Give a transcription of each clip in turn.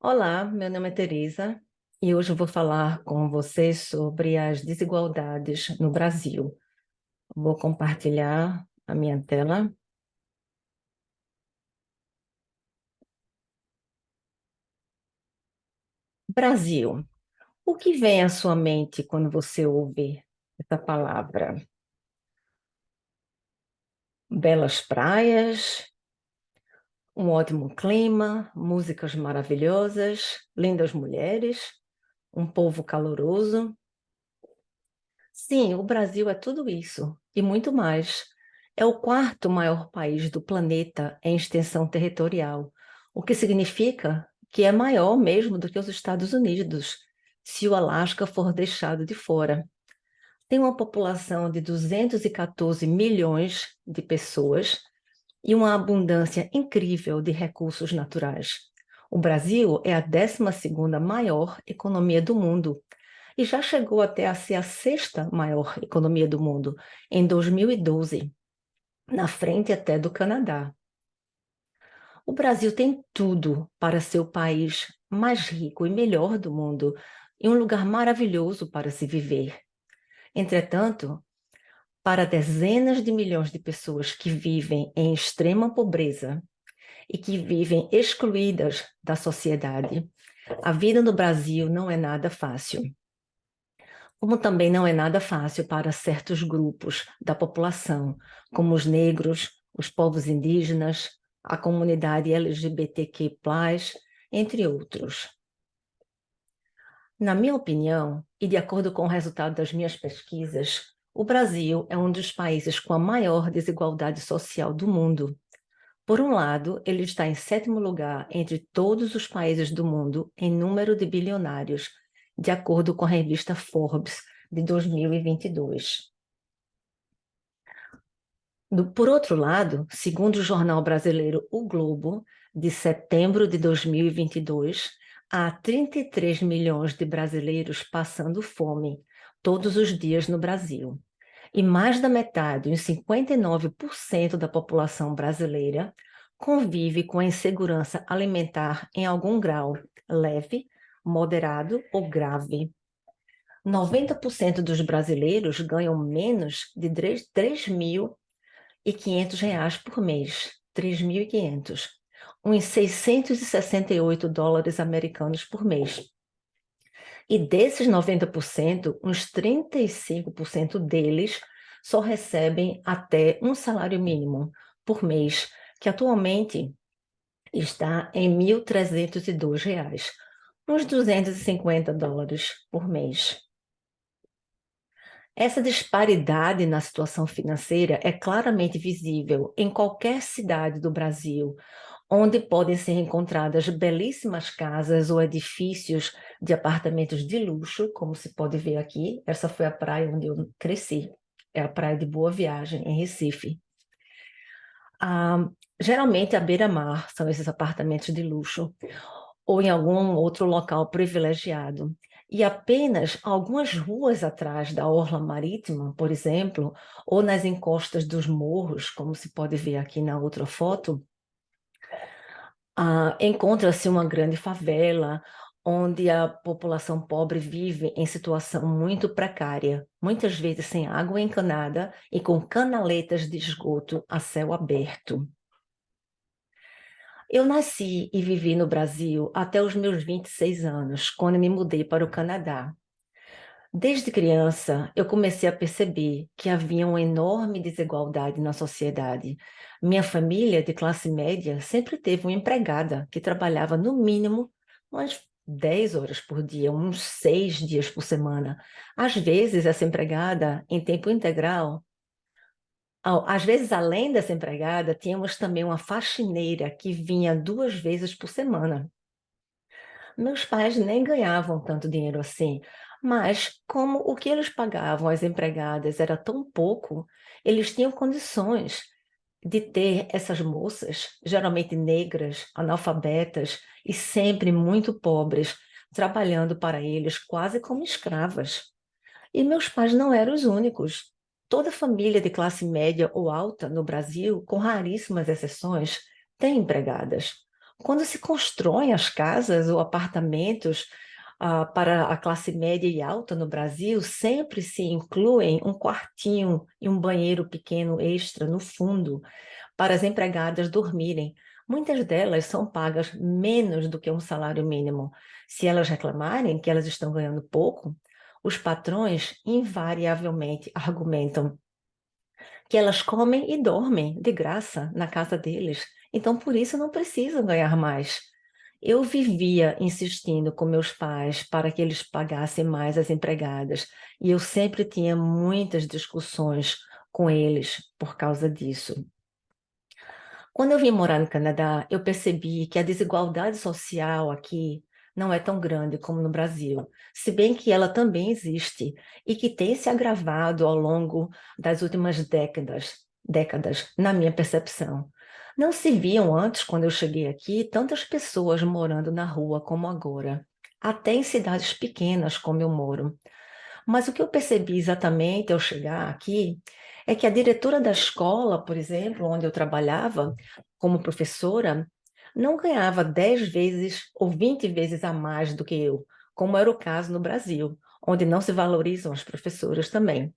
Olá, meu nome é Teresa e hoje eu vou falar com você sobre as desigualdades no Brasil. Vou compartilhar a minha tela. Brasil. O que vem à sua mente quando você ouve essa palavra? Belas praias, um ótimo clima, músicas maravilhosas, lindas mulheres, um povo caloroso. Sim, o Brasil é tudo isso e muito mais. É o quarto maior país do planeta em extensão territorial, o que significa que é maior mesmo do que os Estados Unidos, se o Alasca for deixado de fora. Tem uma população de 214 milhões de pessoas e uma abundância incrível de recursos naturais. O Brasil é a 12ª maior economia do mundo e já chegou até a ser a sexta maior economia do mundo em 2012, na frente até do Canadá. O Brasil tem tudo para ser o país mais rico e melhor do mundo e um lugar maravilhoso para se viver. Entretanto, para dezenas de milhões de pessoas que vivem em extrema pobreza e que vivem excluídas da sociedade, a vida no Brasil não é nada fácil. Como também não é nada fácil para certos grupos da população, como os negros, os povos indígenas, a comunidade LGBTQ+, entre outros. Na minha opinião, e de acordo com o resultado das minhas pesquisas, o Brasil é um dos países com a maior desigualdade social do mundo. Por um lado, ele está em sétimo lugar entre todos os países do mundo em número de bilionários, de acordo com a revista Forbes de 2022. Por outro lado, segundo o jornal brasileiro O Globo, de setembro de 2022, há 33 milhões de brasileiros passando fome todos os dias no Brasil. E mais da metade, uns 59% da população brasileira, convive com a insegurança alimentar em algum grau, leve, moderado ou grave. 90% dos brasileiros ganham menos de R$ 3.500 por mês, 3.500, uns 668 dólares americanos por mês. E desses 90%, uns 35% deles só recebem até um salário mínimo por mês, que atualmente está em R$ 1.302, uns 250 dólares por mês. Essa disparidade na situação financeira é claramente visível em qualquer cidade do Brasil, onde podem ser encontradas belíssimas casas ou edifícios de apartamentos de luxo, como se pode ver aqui. Essa foi a praia onde eu cresci, é a praia de Boa Viagem, em Recife. Geralmente, à beira-mar são esses apartamentos de luxo, ou em algum outro local privilegiado. E apenas algumas ruas atrás da orla marítima, por exemplo, ou nas encostas dos morros, como se pode ver aqui na outra foto, encontra-se uma grande favela, onde a população pobre vive em situação muito precária, muitas vezes sem água encanada e com canaletas de esgoto a céu aberto. Eu nasci e vivi no Brasil até os meus 26 anos, quando me mudei para o Canadá. Desde criança, eu comecei a perceber que havia uma enorme desigualdade na sociedade. Minha família, de classe média, sempre teve uma empregada que trabalhava no mínimo umas 10 horas por dia, uns 6 dias por semana. Às vezes, essa empregada, em tempo integral, às vezes, além dessa empregada, tínhamos também uma faxineira que vinha 2 vezes por semana. Meus pais nem ganhavam tanto dinheiro assim, mas como o que eles pagavam às empregadas era tão pouco, eles tinham condições de ter essas moças, geralmente negras, analfabetas e sempre muito pobres, trabalhando para eles quase como escravas. E meus pais não eram os únicos. Toda família de classe média ou alta no Brasil, com raríssimas exceções, tem empregadas. Quando se constroem as casas ou apartamentos para a classe média e alta no Brasil, sempre se incluem um quartinho e um banheiro pequeno extra no fundo para as empregadas dormirem. Muitas delas são pagas menos do que um salário mínimo. Se elas reclamarem que elas estão ganhando pouco, os patrões invariavelmente argumentam que elas comem e dormem de graça na casa deles, então por isso não precisam ganhar mais. Eu vivia insistindo com meus pais para que eles pagassem mais as empregadas, e eu sempre tinha muitas discussões com eles por causa disso. Quando eu vim morar no Canadá, eu percebi que a desigualdade social aqui não é tão grande como no Brasil, se bem que ela também existe e que tem se agravado ao longo das últimas décadas, na minha percepção. Não se viam antes, quando eu cheguei aqui, tantas pessoas morando na rua como agora, até em cidades pequenas como eu moro. Mas o que eu percebi exatamente ao chegar aqui é que a diretora da escola, por exemplo, onde eu trabalhava como professora, não ganhava 10 vezes ou 20 vezes a mais do que eu, como era o caso no Brasil, onde não se valorizam as professoras também.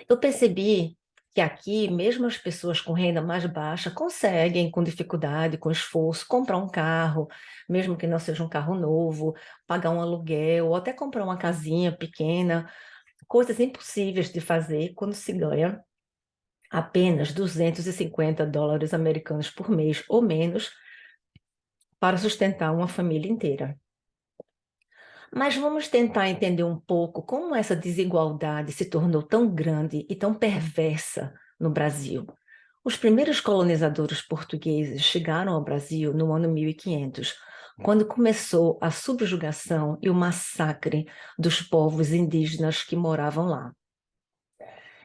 Eu percebi que aqui, mesmo as pessoas com renda mais baixa conseguem, com dificuldade, com esforço, comprar um carro, mesmo que não seja um carro novo, pagar um aluguel, ou até comprar uma casinha pequena, coisas impossíveis de fazer quando se ganha apenas US$ 250 americanos por mês ou menos para sustentar uma família inteira. Mas vamos tentar entender um pouco como essa desigualdade se tornou tão grande e tão perversa no Brasil. Os primeiros colonizadores portugueses chegaram ao Brasil no ano 1500, quando começou a subjugação e o massacre dos povos indígenas que moravam lá.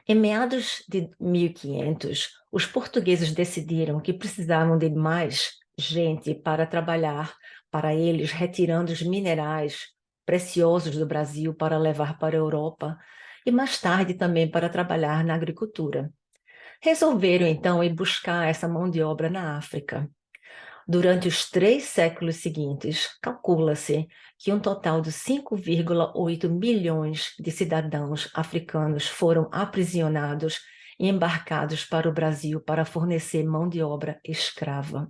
Em meados de 1500, os portugueses decidiram que precisavam de mais gente para trabalhar para eles, retirando os minerais preciosos do Brasil para levar para a Europa e mais tarde também para trabalhar na agricultura. Resolveram então ir buscar essa mão de obra na África. Durante os 3 séculos seguintes, calcula-se que um total de 5,8 milhões de cidadãos africanos foram aprisionados e embarcados para o Brasil para fornecer mão de obra escrava.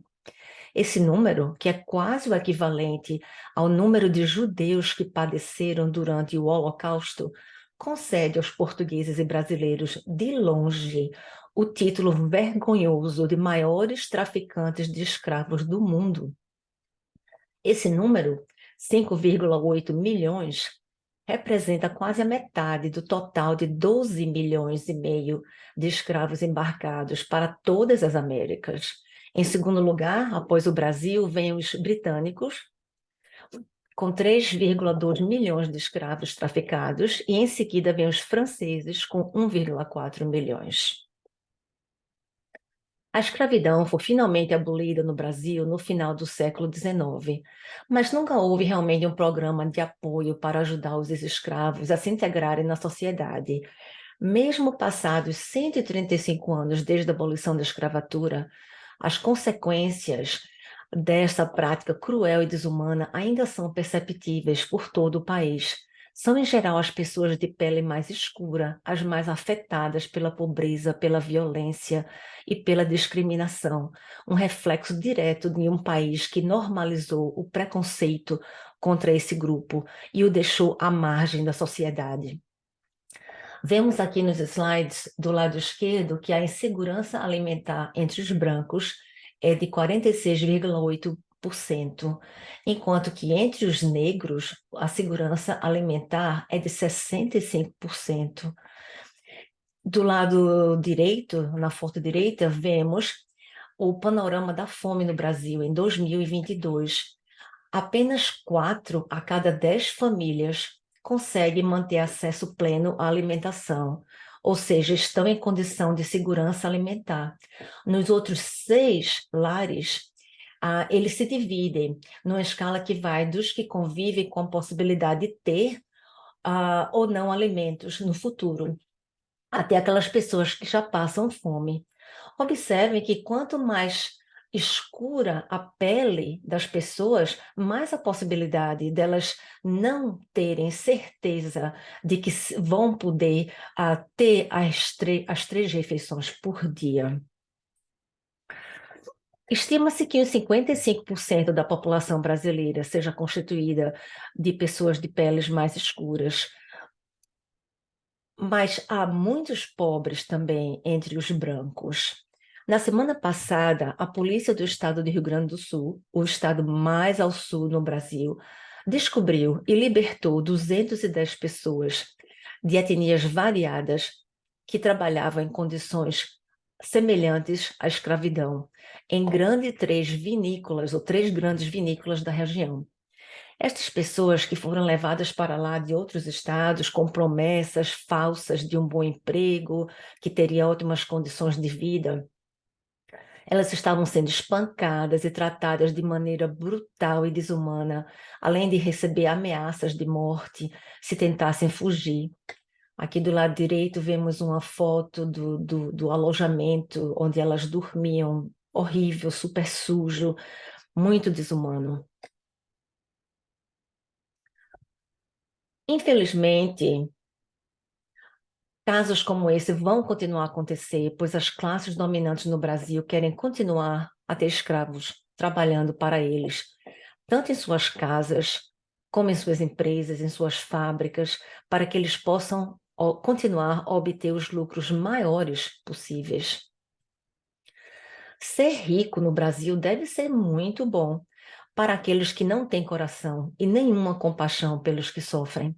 Esse número, que é quase o equivalente ao número de judeus que padeceram durante o Holocausto, concede aos portugueses e brasileiros, de longe, o título vergonhoso de maiores traficantes de escravos do mundo. Esse número, 5,8 milhões, representa quase a metade do total de 12 milhões e meio de escravos embarcados para todas as Américas. Em segundo lugar, após o Brasil, vêm os britânicos, com 3,2 milhões de escravos traficados, e em seguida vêm os franceses, com 1,4 milhões. A escravidão foi finalmente abolida no Brasil no final do século XIX, mas nunca houve realmente um programa de apoio para ajudar os ex-escravos a se integrarem na sociedade. Mesmo passados 135 anos desde a abolição da escravatura, as consequências dessa prática cruel e desumana ainda são perceptíveis por todo o país. São, em geral, as pessoas de pele mais escura, as mais afetadas pela pobreza, pela violência e pela discriminação, um reflexo direto de um país que normalizou o preconceito contra esse grupo e o deixou à margem da sociedade. Vemos aqui nos slides do lado esquerdo que a insegurança alimentar entre os brancos é de 46,8%, enquanto que entre os negros a segurança alimentar é de 65%. Do lado direito, na foto direita, vemos o panorama da fome no Brasil em 2022. Apenas 4 a cada 10 famílias conseguem manter acesso pleno à alimentação, ou seja, estão em condição de segurança alimentar. Nos outros 6 lares, eles se dividem numa escala que vai dos que convivem com a possibilidade de ter ou não alimentos no futuro, até aquelas pessoas que já passam fome. Observem que quanto mais escura a pele das pessoas, mais a possibilidade delas não terem certeza de que vão poder ter as 3 refeições por dia. Estima-se que os 55% da população brasileira seja constituída de pessoas de peles mais escuras, mas há muitos pobres também entre os brancos. Na semana passada, a polícia do estado de Rio Grande do Sul, o estado mais ao sul no Brasil, descobriu e libertou 210 pessoas de etnias variadas que trabalhavam em condições semelhantes à escravidão, em três grandes vinícolas da região. Estas pessoas que foram levadas para lá de outros estados com promessas falsas de um bom emprego, que teria ótimas condições de vida, elas estavam sendo espancadas e tratadas de maneira brutal e desumana, além de receber ameaças de morte se tentassem fugir. Aqui do lado direito vemos uma foto do alojamento onde elas dormiam, horrível, super sujo, muito desumano. Infelizmente, casos como esse vão continuar a acontecer, pois as classes dominantes no Brasil querem continuar a ter escravos trabalhando para eles, tanto em suas casas, como em suas empresas, em suas fábricas, para que eles possam continuar a obter os lucros maiores possíveis. Ser rico no Brasil deve ser muito bom para aqueles que não têm coração e nenhuma compaixão pelos que sofrem.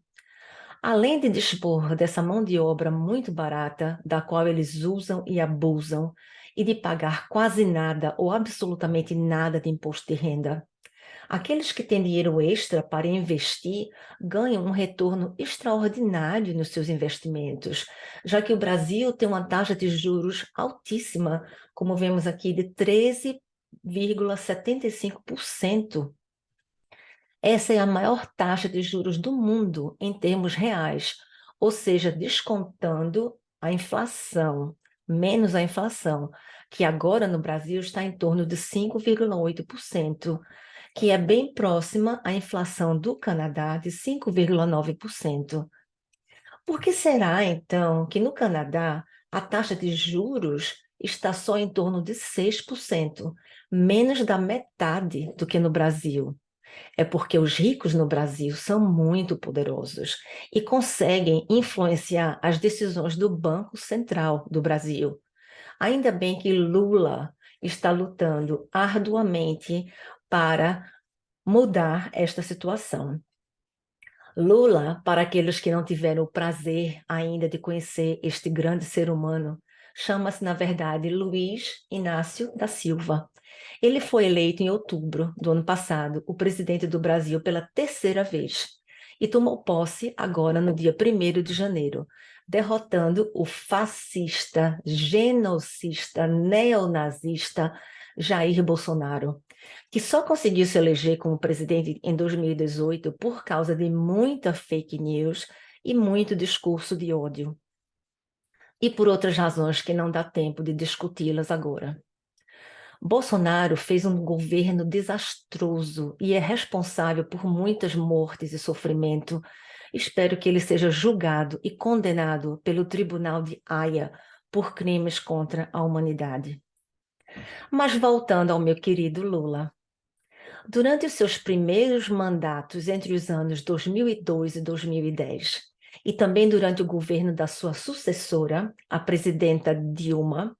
Além de dispor dessa mão de obra muito barata, da qual eles usam e abusam, e de pagar quase nada ou absolutamente nada de imposto de renda, aqueles que têm dinheiro extra para investir ganham um retorno extraordinário nos seus investimentos, já que o Brasil tem uma taxa de juros altíssima, como vemos aqui, de 13,75%. Essa é a maior taxa de juros do mundo em termos reais, ou seja, descontando a inflação, menos a inflação, que agora no Brasil está em torno de 5,8%, que é bem próxima à inflação do Canadá de 5,9%. Por que será, então, que no Canadá a taxa de juros está só em torno de 6%, menos da metade do que no Brasil? É porque os ricos no Brasil são muito poderosos e conseguem influenciar as decisões do Banco Central do Brasil. Ainda bem que Lula está lutando arduamente para mudar esta situação. Lula, para aqueles que não tiveram o prazer ainda de conhecer este grande ser humano, chama-se, na verdade, Luiz Inácio da Silva. Ele foi eleito em outubro do ano passado o presidente do Brasil pela 3ª vez e tomou posse agora no dia 1º de janeiro, derrotando o fascista, genocida, neonazista Jair Bolsonaro, que só conseguiu se eleger como presidente em 2018 por causa de muita fake news e muito discurso de ódio. E por outras razões que não dá tempo de discuti-las agora. Bolsonaro fez um governo desastroso e é responsável por muitas mortes e sofrimento. Espero que ele seja julgado e condenado pelo Tribunal de Haia por crimes contra a humanidade. Mas voltando ao meu querido Lula. Durante os seus primeiros mandatos entre os anos 2002 e 2010, e também durante o governo da sua sucessora, a presidenta Dilma,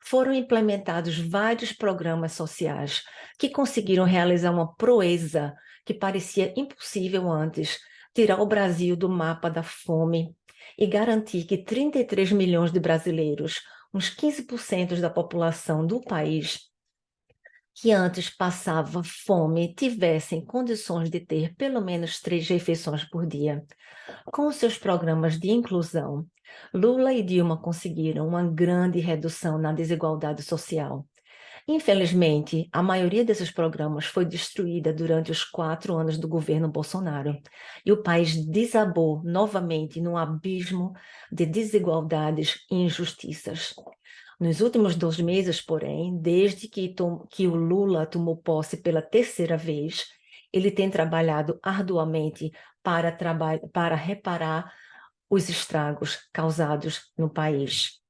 foram implementados vários programas sociais que conseguiram realizar uma proeza que parecia impossível antes, tirar o Brasil do mapa da fome e garantir que 33 milhões de brasileiros, uns 15% da população do país, que antes passava fome, tivessem condições de ter pelo menos 3 refeições por dia. Com seus programas de inclusão, Lula e Dilma conseguiram uma grande redução na desigualdade social. Infelizmente, a maioria desses programas foi destruída durante os 4 anos do governo Bolsonaro, e o país desabou novamente num abismo de desigualdades e injustiças. Nos últimos 2 meses, porém, desde que o Lula tomou posse pela terceira vez, ele tem trabalhado arduamente para reparar os estragos causados no país.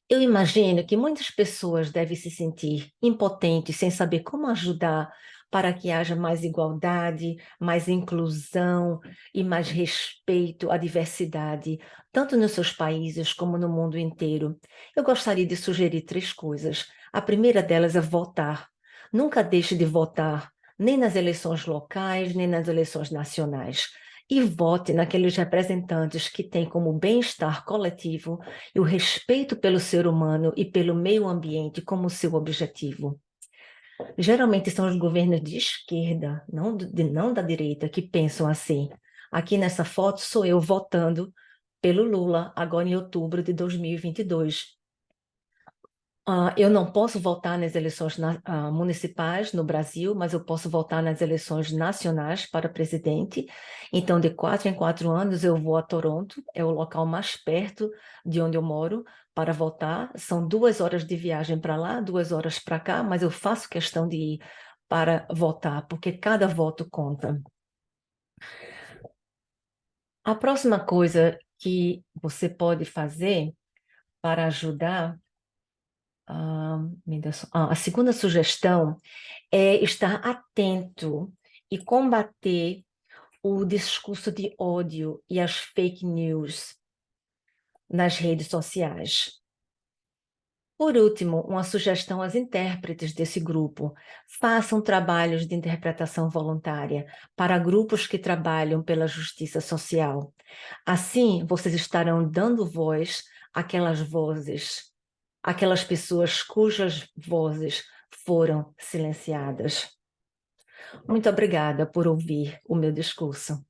Eu imagino que muitas pessoas devem se sentir impotentes sem saber como ajudar para que haja mais igualdade, mais inclusão e mais respeito à diversidade, tanto nos seus países como no mundo inteiro. Eu gostaria de sugerir 3 coisas. A primeira delas é votar. Nunca deixe de votar, nem nas eleições locais, nem nas eleições nacionais. E vote naqueles representantes que têm como bem-estar coletivo e o respeito pelo ser humano e pelo meio ambiente como seu objetivo. Geralmente são os governos de esquerda, não da direita, que pensam assim. Aqui nessa foto sou eu votando pelo Lula, agora em outubro de 2022. Eu não posso votar nas eleições municipais no Brasil, mas eu posso votar nas eleições nacionais para presidente. Então, de 4 em 4 anos, eu vou a Toronto, é o local mais perto de onde eu moro, para votar. São 2 horas de viagem para lá, 2 horas para cá, mas eu faço questão de ir para votar, porque cada voto conta. A próxima coisa que você pode fazer para ajudar, a segunda sugestão é estar atento e combater o discurso de ódio e as fake news nas redes sociais. Por último, uma sugestão às intérpretes desse grupo: façam trabalhos de interpretação voluntária para grupos que trabalham pela justiça social. Assim, vocês estarão dando voz àquelas pessoas cujas vozes foram silenciadas. Muito obrigada por ouvir o meu discurso.